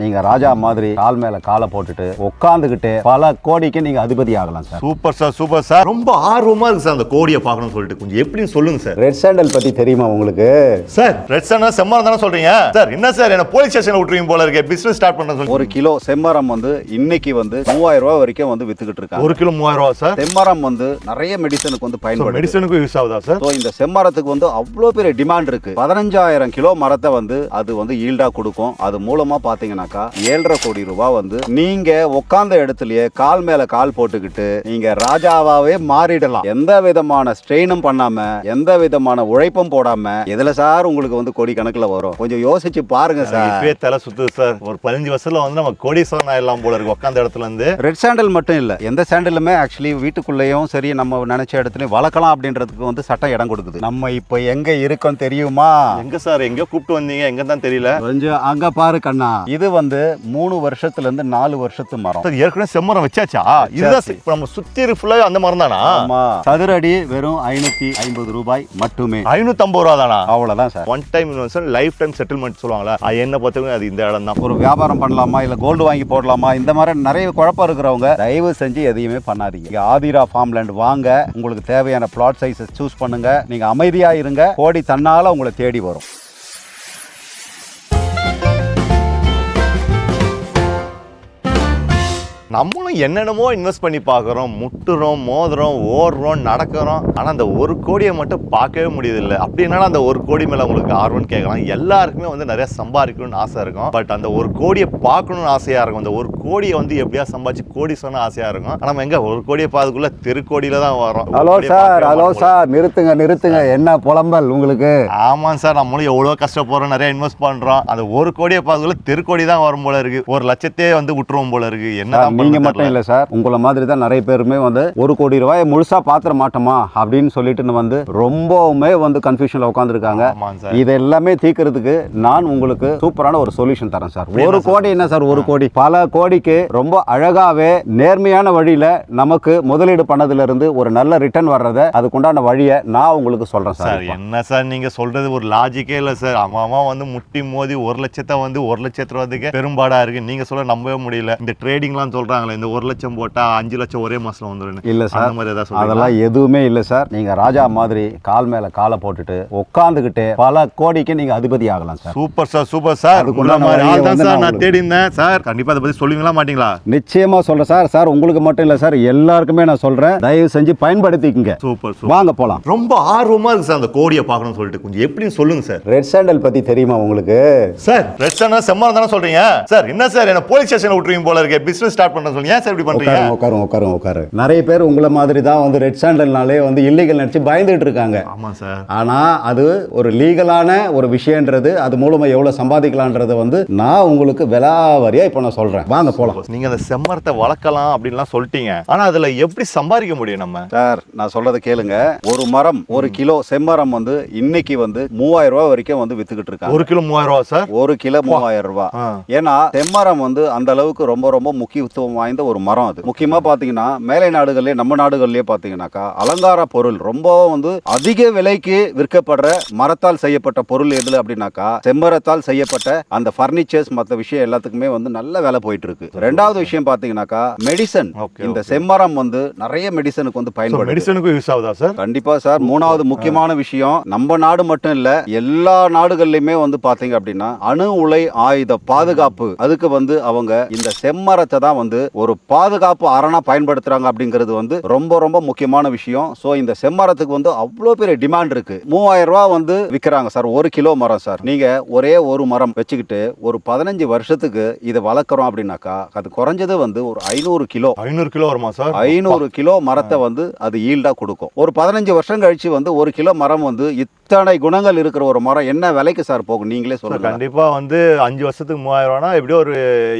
நீங்க ராஜா மாதிரி கால் மேல காலை போட்டுட்டு உட்காந்துக்கிட்டு பல கோடிக்கு நீங்க அதிபதி ஆகலாம் sir. Super sir, super sir. ரொம்ப ஆர்வமா இருக்கு சார் அந்த கோடியை பார்க்கணும்னு சொல்லிட்டு. கொஞ்சம் எப்படின்னு சொல்லுங்க சார். ரெட் சாண்டல் பத்தி தெரியுமா உங்களுக்கு? சார் ரெட் சாண்டல் செம்மரம் தானே சொல்றீங்க சார்? என்ன சார் என்ன போலீஸ் ஸ்டேஷன்ல விட்டுருவீங்க போல இருக்கு. பிசினஸ் ஸ்டார்ட் பண்றேன்னு சொல்லி ஒரு கிலோ செம்மரம் வந்து இன்னைக்கு வந்து 3000 ரூபாய் வரைக்கும் வந்து வித்துக்கிட்டு இருக்காங்க. ஒரு கிலோ 3000 ரூபாய் சார். செம்மரம் வந்து நிறைய மெடிசனுக்கு வந்து பயன்படுது. மெடிசனுக்கு யூஸ் ஆகுதா சார்? இந்த செம்மரத்துக்கு வந்து அவ்வளோ பெரிய டிமாண்ட் இருக்கு. 15000 கிலோ மரத்தை வந்து அது வந்து ஈல்டா கொடுக்கும். அது மூலமா பாத்தீங்கன்னாக்கா 7.5 கோடி ரூபாய் வந்து நீங்க உட்கார்ந்த இடத்துலயே கால் மேல கால் போட்டுக்கிட்டு நீங்க ராஜாவாவே மாறிடலாம். எந்த விதமான ஸ்ட்ரெயினும் பண்ணாம எந்த விதமான உழைப்பும் போடாம எதுல சார் உங்களுக்கு வந்து கோடி கணக்குல வரும்? கொஞ்சம் யோசிச்சு பாருங்க சார். இப்பவே தலை சுத்துது சார். ஒரு 15 வருஷத்துல வந்து நம்ம கோடீஸ்வரன் ஆயிடலாம் போல இருக்கு உட்கார்ந்த இடத்துல இருந்து. ரெட் சாண்டல் மட்டும் இல்ல, எந்த சாண்டலுமே ஆக்சுவலி வீட்டுக்குள்ளேயும் சரி நம்ம நினைச்ச இடத்துலயும் வளர்க்கலாம் அப்படின்றதுக்கு வந்து சட்டம் இடம் கொடுக்குது. நம்ம இப்ப எங்க இருக்கோம் தெரியுமா? எங்க சார்? எங்க கூப்பிட்டு வந்தீங்க? எங்க தான் தெரியல. கொஞ்சம் அங்க பாரு கண்ணா. இது வந்து 3 வருஷத்துல இருந்து 4 வருஷத்து மரம். ஏற்கனவே செம்மரம் வச்சாச்சா? இதுதான் இப்ப நம்ம சுத்தி ஃபுல்லா அந்த மரம் தானா? ஆமா. சதுரடி வெறும் 550 ரூபாய் மட்டுமே. 550 ரூபா தானா? அவ்வளவுதான் sir. One time investment life time settlement சொல்லுவாங்களா? என்ன பார்த்தவங்க அது இந்த இடம் தான். ஒரு வியாபாரம் பண்ணலாமா இல்ல கோல்டு வாங்கி போடலாமா இந்த மாதிரி நிறைய குழப்பம் இருக்கிறவங்க தயவு செஞ்சு எதையுமே பண்ணாதீங்க. ஆதிரா ஃபார்ம் லேண்ட் வாங்க. உங்களுக்கு தேவையான பிளாட் சைஸை சூஸ் பண்ணுங்க. நீங்க அமைதியா இருங்க. கோடி தன்னால உங்களை தேடி வரும். நம்மளும் என்னென்னமோ இன்வெஸ்ட் பண்ணி பார்க்குறோம், முட்டுறோம், மோதுறோம், ஓடுறோம், நடக்கிறோம். ஆனால் அந்த 1 கோடியை மட்டும் பார்க்கவே முடியுதில்லை. அப்படின்னா அந்த 1 கோடி மேலே உங்களுக்கு ஆர்வம்னு கேட்கலாம். எல்லாருக்குமே வந்து நிறைய சம்பாதிக்கணும்னு ஆசை இருக்கும். பட் அந்த 1 கோடியை பார்க்கணும்னு ஆசையாக இருக்கும். அந்த 1 கோடியை வந்து எப்படியா சம்பாதிச்சு கோடி சொன்ன ஆசையாக இருக்கும். ஆனால் நம்ம எங்கே 1 கோடியை பார்த்துக்குள்ள திருக்கோடியில் தான் வரோம். ஹலோ சார், ஹலோ சார், நிறுத்துங்க. என்ன புலம்பல் உங்களுக்கு? ஆமாம் சார், நம்மளும் எவ்வளோ கஷ்டப்படுறோம், நிறைய இன்வெஸ்ட் பண்ணுறோம். அந்த 1 கோடியை பார்த்துக்குள்ள திருக்கோடி தான் வரும் போல இருக்கு. 1 லட்சத்தையே வந்து விட்டுருவோம் போல இருக்கு. என்ன நீங்க மட்டும் இல்ல சார், உங்களை மாதிரி தான் நிறைய பேருமே வந்து 1 கோடி ரூபாய் முழுசா பாத்திர மாட்டோமா அப்படின்னு சொல்லிட்டு வந்து ரொம்பவுமே வந்து கன்ஃபியூஷன்ல உட்காந்துருக்காங்க. இது எல்லாமே தீர்க்கிறதுக்கு நான் உங்களுக்கு சூப்பரான ஒரு சொல்யூஷன் தரேன் சார். 1 கோடி என்ன சார், 1 கோடி பல கோடிக்கு ரொம்ப அழகாவே நேர்மையான வழியில நமக்கு முதலீடு பண்ணதுல இருந்து ஒரு நல்ல ரிட்டர்ன் வர்றத அதுக்குண்டான வழியை நான் உங்களுக்கு சொல்றேன் சார். என்ன சார் நீங்க சொல்றது ஒரு லாஜிக்கே இல்ல சார். அம்மா வந்து முட்டி மோதி 1 லட்சத்தை வந்து 1 லட்சத்து ரூபாய்க்கு பெரும்பாடா இருக்கு. நீங்க சொல்ல நம்பவே முடியல. இந்த ட்ரேடிங்லாம் சொல்றாங்களே, இந்த 1 லட்சம் போட்டா 5 லட்சம் ஒரே மாசம் வந்துடும். இல்ல சார், அதெல்லாம் எதுவுமே இல்ல சார். நீங்க ராஜா மாதிரி கால் மேல காலை போட்டுட்டு உட்கார்ந்துகிட்டு பல கோடிக்கு நீங்க அதிபதி ஆகலாம் sir. Super sir, super sir. நான் தேடி இருந்தேன் சார். கண்டிப்பா அதை பத்தி சொல்லுவீங்களா மாட்டீங்களா? நிச்சயமா சொல்றேன் சார். சார் உங்களுக்கு மட்டும் இல்ல சார், எல்லாருக்குமே நான் சொல்றேன். தயவு செஞ்சு பயன்படுத்திக்கங்க. சூப்பர், வாங்க போலாம். ரொம்ப ஆர்வமா இருக்கு சார் அந்த கோடியை பார்க்கணும்னு சொல்லிட்டு. கொஞ்சம் எப்படின்னு சொல்லுங்க சார். ரெட் சாண்டல் பத்தி தெரியுமா உங்களுக்கு? சார் ரெட் சாண்டல் செம்மரம் தானே சொல்றீங்க சார்? என்ன சார் என்ன போலீஸ் ஸ்டேஷன்ல விட்டுருவீங்க போல இருக்கு. பிசினஸ் ஸ்டார்ட் பண்றேன்னு சொல்லி ஏன் சார் இப்படி பண்றீங்க? உட்காரு. நிறைய பேர் உங்களை மாதிரி தான் வந்து ரெட் சாண்டல்னாலே வந்து இல்லீகல் நினைச்சு பயந்துட்டு இருக்காங்க. ஆமா சார். ஆனா அது ஒரு லீகலான ஒரு விஷயம்ன்றது, அது மூலமா எவ்வளவு சம்பாதிக்கலாம்ன்றத வந்து நான் உங்களுக்கு விலாவரியா இப்ப நான் சொல்றேன். வாங்க போலாம். நீங்க அந்த செம்மரத்தை வளர்க்கலாம் அப்படின்லாம் சொல்லிட்டீங்க. ஆனா அதுல எப்படி சம்பாதிக்க முடியும் நம்ம? சார் நான் சொல்றதை கேளுங்க. ஒரு மரம் 1 கிலோ செம்மரம் வந்து இன்னைக்கு வந்து 3000 ரூபாய் வரைக்கும் வந்து வித்துக்கிட்டு இருக்காங்க. 1 கிலோ 3000 ரூபாய் சார்? 1 கிலோ 3000 ரூபாய். ஏன்னா செம்மரம் வந்து அந்த அளவுக்கு ரொம்ப ரொம்ப முக்கியத்துவம் வாய்ந்த ஒரு மரம். அது முக்கியமா பாத்தீங்கன்னா மேலை நாடுகள்லயே நம்ம நாடுகள்லயே பாத்தீங்கன்னாக்கா அலங்கார பொருள் ரொம்ப வந்து அதிக விலைக்கு விற்கப்படுற மரத்தால் செய்யப்பட்ட பொருள் எது அப்படின்னாக்கா செம்மரத்தால் செய்யப்பட்ட அந்த பர்னிச்சர்ஸ் மற்ற விஷயம் எல்லாத்துக்குமே வந்து நல்ல விலை போயிட்டு இருக்கு. 2வது விஷயம் பாத்தீங்கன்னாக்கா மெடிசன். இந்த செம்மரம் வந்து நிறைய மெடிசனுக்கு வந்து பயன்படுது. மெடிசனுக்கு யூஸ் ஆகுதா சார்? கண்டிப்பா சார். 3வது முக்கியமான விஷயம், நம்ம நாடு மட்டும் இல்ல எல்லா நாடுகள்லயுமே வந்து பாத்தீங்க அப்படின்னா அணு உலை ஆயுத பாதுகாப்பு, அதுக்கு வந்து அவங்க இந்த செம்மரத்தை தான் வந்து ஒரு பாதுகாப்பு அரணா பயன்படுத்துறாங்க அப்படிங்கிறது வந்து ரொம்ப ரொம்ப முக்கியமான விஷயம். சோ இந்த செம்மரத்துக்கு வந்து அவ்வளவு பெரிய டிமாண்ட் இருக்கு. 3000 ரூபாய் வந்து விற்கிறாங்க சார் 1 கிலோ மரம் சார். நீங்க ஒரே ஒரு மரம் வச்சுக்கிட்டு ஒரு 15 வருஷத்துக்கு இதை வளர்க்குறோம் அப்படின்னாக்கா அது குறைஞ்சது வந்து ஒரு 500 கிலோ வருமா சார்? 500 கிலோ மரத்தை வந்து அது ஈல்டா கொடுக்கும். ஒரு 15 வருஷம் கழிச்சு வந்து 1 கிலோ மரம் வந்து இத்தனை குணங்கள் இருக்கிற ஒரு மரம் என்ன விலைக்கு சார் போகும் நீங்களே சொல்லுங்க. கண்டிப்பா வந்து 5 வருஷத்துக்கு 3000 ரூபாய் எப்படியோ ஒரு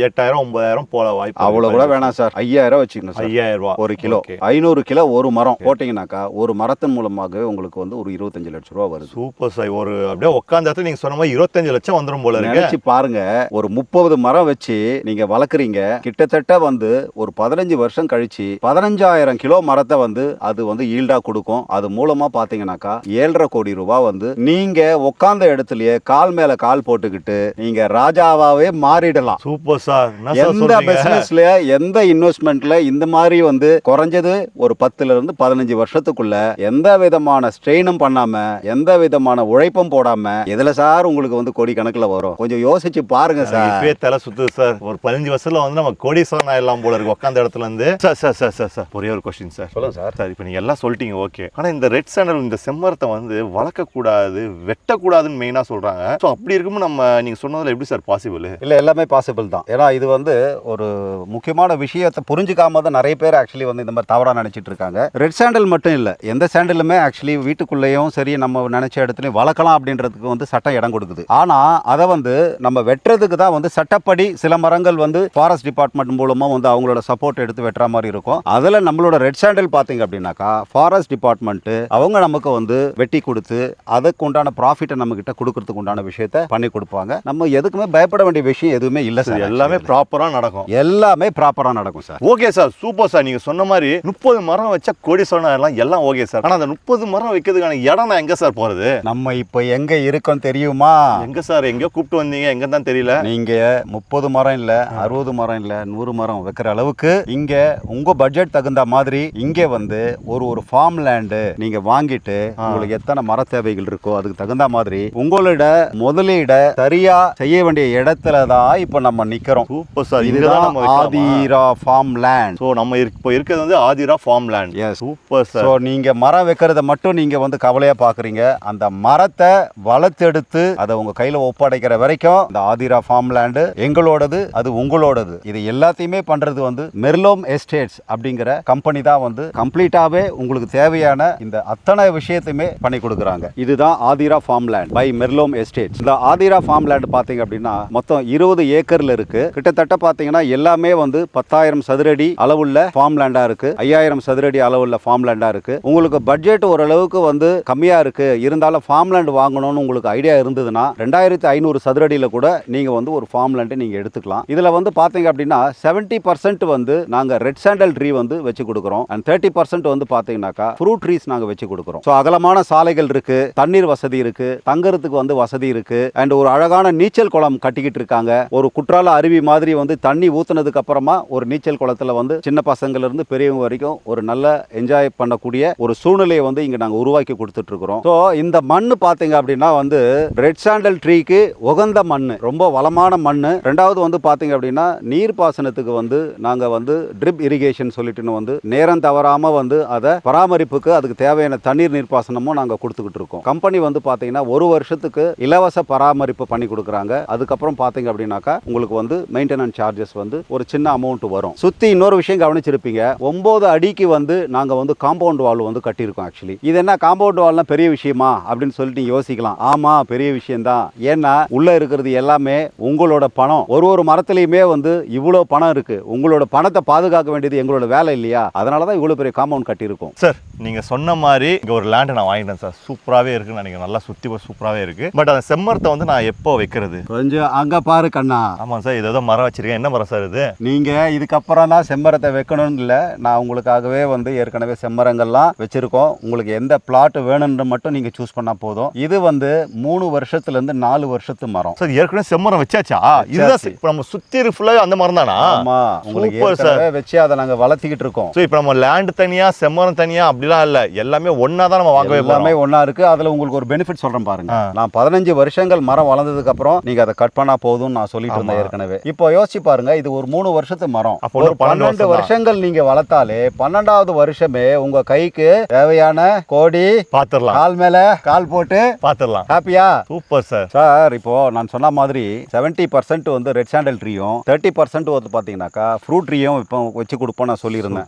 8000 9000 போல வாய்ப்பு. அவ்வளவு கூட வேணாம் சார், 5000 வச்சுக்கணும் சார். 5000 ஒரு கிலோ. 500 கிலோ ஒரு மரம் போட்டீங்கன்னாக்கா ஒரு மரத்தின் மூலமாக உங்களுக்கு வந்து ஒரு 25 லட்சம் ரூபா வருது. Super sir. ஒரு அப்படியே உட்கார்ந்த இடத்துல நீங்க சொன்ன மாதிரி 25 லட்சம் வந்துரும் போல இருக்கு. நினைச்சு பாருங்க, ஒரு 30 மரம் வச்சு நீங்க வளர்க்குறீங்க, கிட்டத்தட்ட வந்து ஒரு 15 வருஷம் கழிச்சு 15000 கிலோ மரத்தை வந்து அது வந்து ஈல்டா கொடுக்கும். அது மூலமா பாத்தீங்கன்னாக்கா 7.5 கோடி ரூபாய் வந்து நீங்க உட்கார்ந்த இடத்துலயே கால் மேல கால் போட்டுக்கிட்டு நீங்க ராஜாவாவே மாறிடலாம். Super sir. எந்த பிசினஸ்ல எந்த இன்வெஸ்ட்மெண்ட்ல இந்த மாதிரி வந்து குறைஞ்சது ஒரு 10ல இருந்து 15 வருஷத்துக்குள்ள எந்த விதமான ஸ்ட்ரெயினும் பண்ணாம எந்த விதமான உழைப்பும் போடாம எதுல சார் உங்களுக்கு வந்து கோடி கணக்குல வரும்? கொஞ்சம் யோசிச்சு பாருங்க சார். இப்பவே தலை சுத்துது சார். ஒரு 15 வருஷத்துல வந்து நம்ம கோடீஸ்வரன் ஆயிடலாம் போல இருக்கு உட்கார்ந்த இடத்துல இருந்து. சார் ஒரே ஒரு கொஸ்டின் சார். சொல்லுங்க சார். சார் இப்போ நீங்க எல்லாம் சொல்லிட்டீங்க, ஓகே. ஆனா இந்த ரெட் சாண்டல் இந்த செம்மரத்தை வந்து வளர்க்க கூடாது, வெட்டக்கூடாதுன்னு மெயினா சொல்றாங்க. ஸோ அப்படி இருக்கும்போது நம்ம நீங்க சொன்னதுல எப்படி சார் பாசிபிள்? இல்ல, எல்லாமே பாசிபிள் தான். ஏன்னா இது வந்து ஒரு முக்கியமான விஷயத்தை புரிஞ்சுக்காம தான் நிறைய பேர் ஆக்சுவலி வந்து இந்த மாதிரி தவறா நினைச்சிட்டு இருக்காங்க. ரெட் சாண்டல் மட்டும் இல்ல, எந்த சாண்டலுமே ஆக்சுவலி வீட்டுக்குள்ளேயும் சரி நம்ம நினைச்ச இடத்துலயும் வளர்க்கலாம் அப்படின்றதுக்கு வந்து சட்டம் இடம் கொடுக்குது. ஆனா அதை வந்து நம்ம வெட்டுறதுக்கு தான் வந்து சட்டப்படி சில மரங்கள் வந்து ஃபாரஸ்ட் டிபார்ட்மெண்ட் மூலமா வந்து அவங்களோட சப்போர்ட் எடுத்து வெட்டுற மாதிரி இருக்கும். அதுல நம்மளோட ரெட் சாண்டல் பாத்தீங்க அப்படின்னாக்கா ஃபாரஸ்ட் டிபார்ட்மெண்ட் அவங்க நமக்கு வந்து வெட்டி கொடுத்து அதுக்கு உண்டான ப்ராஃபிட்டை நம்ம கிட்ட கொடுக்கறதுக்கு உண்டான விஷயத்தை பண்ணி கொடுப்பாங்க. நம்ம எதுக்குமே பயப்பட வேண்டிய விஷயம் எதுவுமே இல்ல சார். எல்லாமே ப்ராப்பரா நடக்கும். எல்லாமே ப்ராப்பரா நடக்கும் sir. Okay sir, super sir. நீங்க சொன்ன மாதிரி 30 மரம் வச்சா கோடீஸ்வரன் ஆயிடலாம், எல்லாம் ஓகே சார். ஆனா அந்த 30 மரம் வைக்கிறதுக்கான இடம் நான் எங்க சார் போறது? நம்ம இப்ப எங்க இருக்கோம் தெரியுமா? எங்க சார்? எங்க கூப்பிட்டு வந்தீங்க, எங்க தான் தெரியல. நீங்க 30 மரம் இல்ல, 60 மரம் இல்ல, 100 மரம் வைக்கிற அளவுக்கு இங்க உங்க பட்ஜெட் தகுந்த மாதிரி இங்க வந்து ஒரு ஃபார்ம் லேண்டு நீங்க வாங்கிட்டு உங்களுக்கு எத்தனை மர தேவைகள் இருக்கோ அதுக்கு தகுந்த மாதிரி உங்களோட முதலீட சரியா செய்ய வேண்டிய இடத்துல தான் இப்ப நம்ம நிக்கிறோம். Super sir. இதுதான் ஆதிரா ஃபார்ம் லேண்ட். சோ நம்ம இப்போ இருக்கிறது வந்து Athira farm land. Yes, super sir. So நீங்க மரம் வைக்கிறத மட்டும் நீங்க வந்து கவலையா பாக்குறீங்க. அந்த மரத்தை வளர்த்தெடுத்து அதை உங்க கையில ஒப்படைக்கிற வரைக்கும் இந்த ஆதிரா ஃபார்ம் லேண்டு எங்களோடது, அது உங்களோடது. இது எல்லாத்தையுமே பண்றது வந்து மெர்லோம் எஸ்டேட்ஸ் அப்படிங்கிற கம்பெனி தான் வந்து கம்ப்ளீட்டாவே உங்களுக்கு தேவையான இந்த அத்தனை விஷயத்தையுமே பண்ணி கொடுக்குறாங்க. இதுதான் ஆதிரா ஃபார்ம் லேண்ட் பை மெர்லோம் எஸ்டேட்ஸ். இந்த ஆதிரா ஃபார்ம் லேண்ட் பாத்தீங்க அப்படின்னா மொத்தம் 20 ஏக்கர்ல இருக்கு. கிட்டத்தட்ட பாத்தீங்கன்னா எல்லாமே வந்து 10,000 சதுரடி அளவுள்ள ஃபார்ம் லேண்டா இருக்கு, 5,000 சதுரடி அளவுள்ள ஃபார்ம் லேண்டா இருக்கு. உங்களுக்கு பட்ஜெட் ஓரளவுக்கு வந்து கம்மியா இருக்கு, இருந்தாலும் ஃபார்ம் லேண்ட் வாங்கணும்னு உங்களுக்கு ஐடியா இருந்ததுன்னா 2,500 சதுரடியில கூட நீங்க வந்து ஒரு ஃபார்ம் லேண்ட் நீங்க எடுத்துக்கலாம். இதுல வந்து பாத்தீங்க அப்படின்னா 70% வந்து நாங்க ரெட் சாண்டல் ட்ரீ வந்து வச்சு கொடுக்குறோம். அண்ட் 30% வந்து பாத்தீங்கன்னாக்கா ஃப்ரூட் ட்ரீஸ் நாங்க வச்சு கொடுக்குறோம். ஸோ அகலமான சாலைகள் இருக்கு, தண்ணீர் வசதி இருக்கு, தங்கறதுக்கு வந்து வசதி இருக்கு. அண்ட் ஒரு அழகான நீச்சல் குளம் கட்டிக்கிட்டு இருக்காங்க. ஒரு குற்றால அருவி மாதிரி வந்து தண்ணி ஊத்துனதுக்கு அப்புறமா ஒரு நீச்சல் குளத்துல வந்து சின்ன பசங்கள்ல இருந்து பெரியவங்க வரைக்கும் ஒரு நல்ல என்ஜாய் பண்ணக்கூடிய ஒரு சூழ்நிலையை வந்து இங்க நாங்க உருவாக்கி கொடுத்துட்டு இருக்கிறோம். ஸோ இந்த மண்ணு பாத்தீங்க அப்படின்னா வந்து ரெட் சாண்டல் ட்ரீக்கு உகந்த மண்ணு, ரொம்ப வளமான மண்ணு. ரெண்டாவது வந்து பாத்தீங்க அப்படின்னா நீர் பாசனத்துக்கு வந்து நாங்க வந்து ட்ரிப் இரிகேஷன் சொல்லிட்டு வந்து நேரம் தவறாம வந்து அதை பராமரிப்புக்கு அதுக்கு தேவையான தண்ணீர் நீர்ப்பாசனமும் நாங்க கொடுத்துக்கிட்டு இருக்கோம். கம்பெனி வந்து பாத்தீங்கன்னா ஒரு வருஷத்துக்கு இலவச பராமரிப்பு பண்ணி கொடுக்குறாங்க. அதுக்கப்புறம் பாத்தீங்க அப்படின்னாக்கா உங்களுக்கு வந்து மெயின்டெனன்ஸ் சார்ஜஸ் வந்து ஒரு சின்ன அமௌண்ட் வரும். சுத்தி இன்னொரு விஷயம் கவனிச்சிருப்பீங்க, 9 அடிக்கு வந்து நாங்க வந்து காம்பவுண்ட் வால் வந்து கட்டியிருக்கோம். ஆக்சுவலி இது என்ன காம்பவுண்ட் வால்னா பெரிய விஷயமா அப்படின்னு சொல்லிட்டு யோசிக்கலாம். ஆமா, பெரிய விஷயம் தான். ஏன்னா உள்ள இருக்கிறது எல்லாமே உங்களோட பணம். ஒரு மரத்திலையுமே வந்து இவ்வளவு பணம் இருக்கு. உங்களோட பணத்தை பாதுகாக்க வேண்டியது எங்களோட வேலை இல்லையா? அதனாலதான் இவ்வளவு பெரிய காம்பவுண்ட் கட்டி இருக்கும். சார் நீங்க சொன்ன மாதிரி இங்க ஒரு லேண்ட் நான் வாங்கிட்டேன் சார். சூப்பராகவே இருக்கு, நினைக்கிறேன். நல்லா சுத்தி சூப்பராகவே இருக்கு. பட் அந்த செம்மரத்தை வந்து நான் எப்போ வைக்கிறது? கொஞ்சம் அங்க பாரு கண்ணா. ஆமா சார், இது ஏதோ மரம் வச்சிருக்கேன். என்ன மரம் சார் இது? நீங்க இதுக்கப்புறம் தான் செம்மரத்தை வைக்கணும்னு இல்லை, நான் உங்களுக்காகவே வந்து ஏற்கனவே செம்மரங்கள்லாம் வச்சிருக்கோம். உங்களுக்கு எந்த பிளாட் வேணும்னு மட்டும் நீங்க சூஸ் பண்ணா போதும். இது வந்து 3 வருஷத்துல இருந்து 4 வருஷத்து மரம். சார் ஏற்கனவே செம்மரம் வச்சாச்சா? இதுதான் இப்போ நம்ம சுத்தி ஃபுல்லா அந்த மரம் தானா? ஆமா, உங்களுக்கு ஏற்கனவே வச்சு அதை நாங்க வளர்த்திக்கிட்டு இருக்கோம். ஸோ இப்போ நம்ம லேண்ட் தனியா செம்மரம் தனியா அப்படிலாம் இல்ல, எல்லாமே ஒன்னா தான் நம்ம வாங்கவே போறோம். எல்லாமே ஒண்ணா இருக்கு. அதுல உங்களுக்கு ஒரு பெனிஃபிட் சொல்றேன் பாருங்க. நான் 15 வருஷங்கள் மரம் வளர்ந்ததுக்கு அப்புறம் நீங்க அதை கட் பண்ணா போதும் நான் சொல்லிட்டு இருந்தேன் ஏற்கனவே. இப்போ யோசிச்சு பாருங்க, இது ஒரு 3 வருஷத்து மரம். ஒரு 12 வருஷங்கள் நீங்க வளர்த்தாலே 12வது வருஷமே உங்க கைக்கு தேவையான கோடி பாத்துடலாம். கால் மேல கால் போட்டு பாத்துடலாம். ஹாப்பியா? Super sir. சார் இப்போ நான் சொன்ன மாதிரி 70% வந்து ரெட் சாண்டல் ட்ரீயும் 30% வந்து பாத்தீங்கன்னாக்கா ஃப்ரூட் ட்ரீயும் இப்போ வச்சு கொடுப்போம் நான் சொல்லியிருந்தேன்.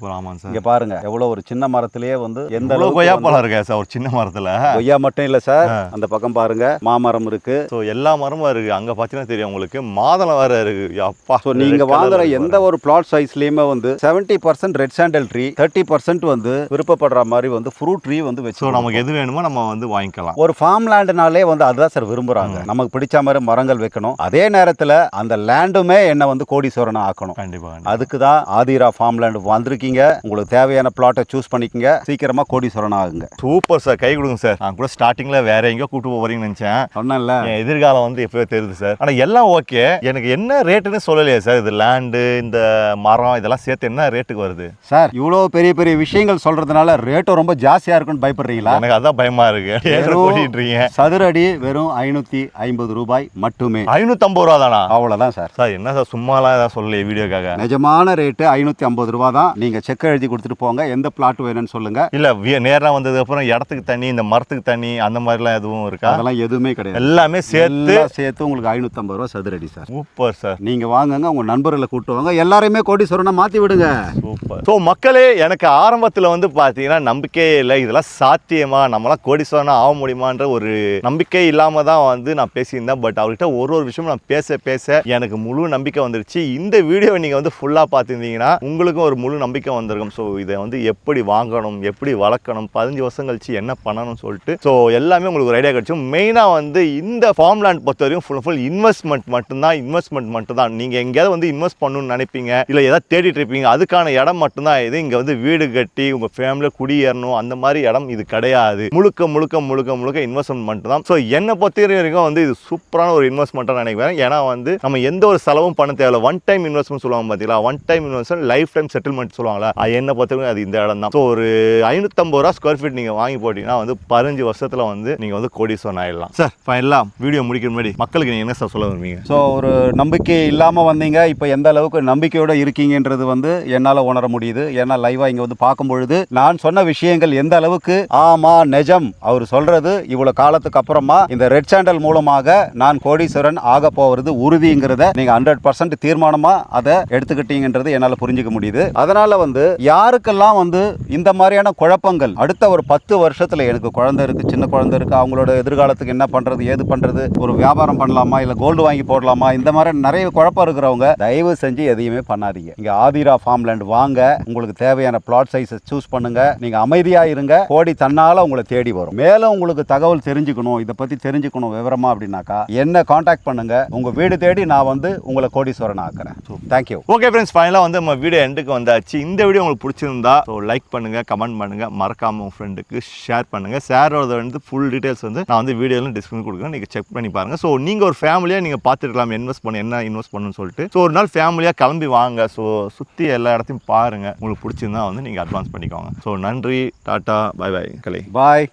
இங்க பாருங்க எவ்வளவு ஒரு சின்ன மரத்திலேயே வந்து எந்த கொய்யா பழம் இருக்கா சார்? ஒரு சின்ன மரத்துல கொய்யா மட்டும் இல்ல சார், அந்த பக்கம் பாருங்க மாமரம் இருக்கு. ஸோ எல்லா மரமும் இருக்கு. அங்க பாத்தீங்கன்னா தெரியும் உங்களுக்கு மாதுளை வேற இருக்கு. அப்பா, ஸோ நீங்க வாங்குற எந்த எந்த ஒரு பிளாட் சைஸ்லயுமே வந்து 70% ரெட் சாண்டல் ட்ரீ, 30% வந்து விருப்பப்படுற மாதிரி வந்து ஃப்ரூட் ட்ரீ வந்து ஸோ வச்சு நமக்கு எது வேணுமோ நம்ம வந்து வாங்கிக்கலாம். ஒரு ஃபார்ம் லேண்டுனாலே வந்து அதுதான் சார் விரும்புறாங்க. நமக்கு பிடிச்ச மாதிரி மரங்கள் வைக்கணும், அதே நேரத்துல அந்த லேண்டுமே என்ன வந்து கோடீஸ்வரனா ஆக்கணும். கண்டிப்பா. அதுக்கு தான் ஆதிரா ஃபார்ம் லேண்ட் வந்திருக்கீங்க. உங்களுக்கு தேவையான பிளாட்டை சூஸ் பண்ணிக்கங்க, சீக்கிரமா கோடீஸ்வரனா ஆகுங்க. சூப்பர் சார், கை கொடுங்க சார். நான் கூட ஸ்டார்டிங்ல வேற எங்கேயோ கூட்டு போறீங்கன்னு நினைச்சேன். சொன்னேன்ல, என் எதிர்காலம் வந்து எப்பவே தெரியுது சார். ஆனா எல்லாம் ஓகே, எனக்கு என்ன ரேட்டுன்னு சொல்லலையே சார். இது லேண்டு, இந்த மரம் இதெல்லாம் சேர்த்து என்ன ரேட்டுக்கு வருது சார்? இவ்வளவு பெரிய பெரிய விஷயங்கள் சொல்றதுனால ரேட்டும் ரொம்ப ஜாஸ்தியா இருக்குன்னு பயப்படுறீங்களா? எனக்கு அதான் பயமா இருக்கு. சதுர அடி வெறும் 550 ரூபாய் மட்டுமே. 550 ரூபா தானா? அவ்வளவுதான் சார். சார் என்ன சார் சும்மாலாம் ஏதாவது சொல்லலையே வீடியோக்காக. நிஜமான ரேட்டு 550 ரூபா தான். நீங்க செக் எழுதி கொடுத்துட்டு போங்க, எந்த பிளாட் வேணும்னு சொல்லுங்க. இல்ல நேரா வந்தது அப்புறம் இடத்துக்கு தண்ணி, இந்த மரத்துக்கு தண்ணி, அந்த மாதிரிலாம் எதுவும் இருக்கா? அதெல்லாம் எதுவுமே கிடையாது. எல்லாமே சேர்த்து உங்களுக்கு 550 ரூபா சதுர அடி சார். Super sir. நீங்க வாங்குங்க, உங்க நண்பர்களை கூட்டு வாங்க, எல்லாரையுமே கோடீஸ்வரனா மாத்தி விடுங்க. சூப்பர். ஸோ மக்களே, எனக்கு ஆரம்பத்தில் வந்து பார்த்தீங்கன்னா நம்பிக்கையே இல்லை. இதெல்லாம் சாத்தியமா, நம்மளாம் கோடீஸ்வரனா ஆக முடியுமான்ற ஒரு நம்பிக்கை இல்லாமல் தான் வந்து நான் பேசியிருந்தேன். பட் அவர்கிட்ட ஒரு விஷயம் நான் பேச எனக்கு முழு நம்பிக்கை வந்துருச்சு. இந்த வீடியோவை நீங்கள் வந்து ஃபுல்லாக பார்த்துருந்தீங்கன்னா உங்களுக்கும் ஒரு முழு நம்பிக்கை வந்திருக்கும். ஸோ இதை வந்து எப்படி வாங்கணும், எப்படி வளர்க்கணும், 15 வருஷம் கழிச்சு என்ன பண்ணணும்னு சொல்லிட்டு ஸோ எல்லாமே உங்களுக்கு ஒரு ஐடியா கிடைக்கும். மெயினாக வந்து இந்த ஃபார்ம் லேண்ட் பொறுத்த வரைக்கும் ஃபுல் இன்வெஸ்ட்மெண்ட் மட்டும்தான். நீங்கள் எங்கேயாவது வந்து இன்வெஸ்ட் பண்ணணும்னு நினைப்பீங்க, இல்லை ஏதாவது தேடிட்டு இருப்பீங்க, அதுக்கான இடம் மட்டும்தான் இது. இங்கே வந்து வீடு கட்டி உங்கள் ஃபேமிலியில் குடியேறணும் அந்த மாதிரி இடம் இது கிடையாது. முழுக்க இன்வெஸ்ட்மெண்ட் மட்டும் தான். ஸோ என்னை பொறுத்த வரைக்கும் வந்து இது சூப்பரான ஒரு இன்வெஸ்ட்மெண்ட்டாக நினைக்கிறேன். ஏன்னா வந்து நம்ம எந்த ஒரு செலவும் பண்ண தேவையில்ல. ஒன் டைம் இன்வெஸ்ட்மெண்ட் சொல்லுவாங்க பார்த்தீங்களா, one time investment life time settlement சொல்லுவாங்களா, என்னை பொறுத்த வரைக்கும் அது இந்த இடம் தான். ஸோ ஒரு 550 ரூபா ஸ்கொயர் ஃபீட் நீங்கள் வாங்கி போட்டிங்கன்னா வந்து 15 வருஷத்தில் வந்து நீங்கள் வந்து கோடீஸ்வரன் ஆயிடலாம். சார் ஃபைனலாக வீடியோ முடிக்கிற முன்னாடி மக்களுக்கு நீங்கள் என்ன சார் சொல்ல விரும்புவீங்க? ஸோ ஒரு நம்பிக்கை இல்லாமல் வந்தீங்க, இப்போ எந்த அளவுக்கு நம்பிக்கையோடு இருக்கீங்கன்றது வந்து என்னால் உணர முடியுது. ஏன்னா லைவாக இங்கே வந்து பார்க்கும் பொழுது நான் சொன்ன விஷயங்கள் எந்த அளவுக்கு ஆமா நிஜம், அவர் சொல்றது இவ்வளோ காலத்துக்கு அப்புறமா இந்த ரெட் சாண்டல் மூலமாக நான் கோடீஸ்வரன் ஆக போவது உறுதிங்கிறத நீங்க 100% தீர்மானமா அதை எடுத்துக்கிட்டீங்கன்றது என்னால் புரிஞ்சுக்க முடியுது. அதனால வந்து யாருக்கெல்லாம் வந்து இந்த மாதிரியான குழப்பங்கள், அடுத்த ஒரு 10 வருஷத்துல எனக்கு குழந்தை இருக்கு, சின்ன குழந்தை இருக்கு, அவங்களோட எதிர்காலத்துக்கு என்ன பண்றது, ஏது பண்றது, ஒரு வியாபாரம் பண்ணலாமா, இல்லை கோல்டு வாங்கி போடலாமா, இந்த மாதிரி நிறைய குழப்பம் இருக்கிறவங்க தயவு செஞ்சு எதையுமே பண்ணாதீங்க. இங்க ஆதிரா ஃபார்ம் லேண்ட் வாங்க, உங்களுக்கு தேவையான பிளாட் சைஸை சூஸ் பண்ணுங்க, நீங்க அமைதியா இருங்க, கோடி தன்னால உங்களை தேடி வரும். மேலும் உங்களுக்கு தகவல் தெரிஞ்சுக்கணும், இதை பத்தி தெரிஞ்சுக்கணும் விவரமா அப்படின்னாக்கா என்ன காண்டாக்ட் பண்ணுங்க, உங்க வீடு தேடி நான் வந்து உங்களை கோடீஸ்வரன் ஆக்குறேன். தேங்க்யூ. ஓகே ஃப்ரெண்ட்ஸ், ஃபைனலாக வந்து நம்ம வீடியோ எண்டுக்கு வந்தாச்சு. இந்த வீடியோ உங்களுக்கு பிடிச்சிருந்தா ஸோ லைக் பண்ணுங்க, கமெண்ட் பண்ணுங்க, மறக்காம உங்க ஃப்ரெண்டுக்கு ஷேர் பண்ணுங்க. ஷேரோட வந்து ஃபுல் டீடைல்ஸ் வந்து நான் வந்து வீடியோவில் டிஸ்கிரிப்ஷன் கொடுக்குறேன், நீங்க செக் பண்ணி பாருங்க. ஸோ நீங்க ஒரு ஃபேமிலியாக நீங்க பார்த்துருக்கலாம் என்ன இன்வெஸ்ட் பண்ணணும்னு சொல்லிட்டு. ஸோ ஒரு நாள் ஃபேமிலியாக கிளம்பி வாங்க. ஸோ சுற்றி எல்லா இடத்தையும் பாருங்க, உங்களுக்கு பிடிச்சிருந்தா வந்து நீங்க அட்வான்ஸ் பண்ணிக்கோங்க. ஸோ நன்றி, டாட்டா, பை கலை. பாய்.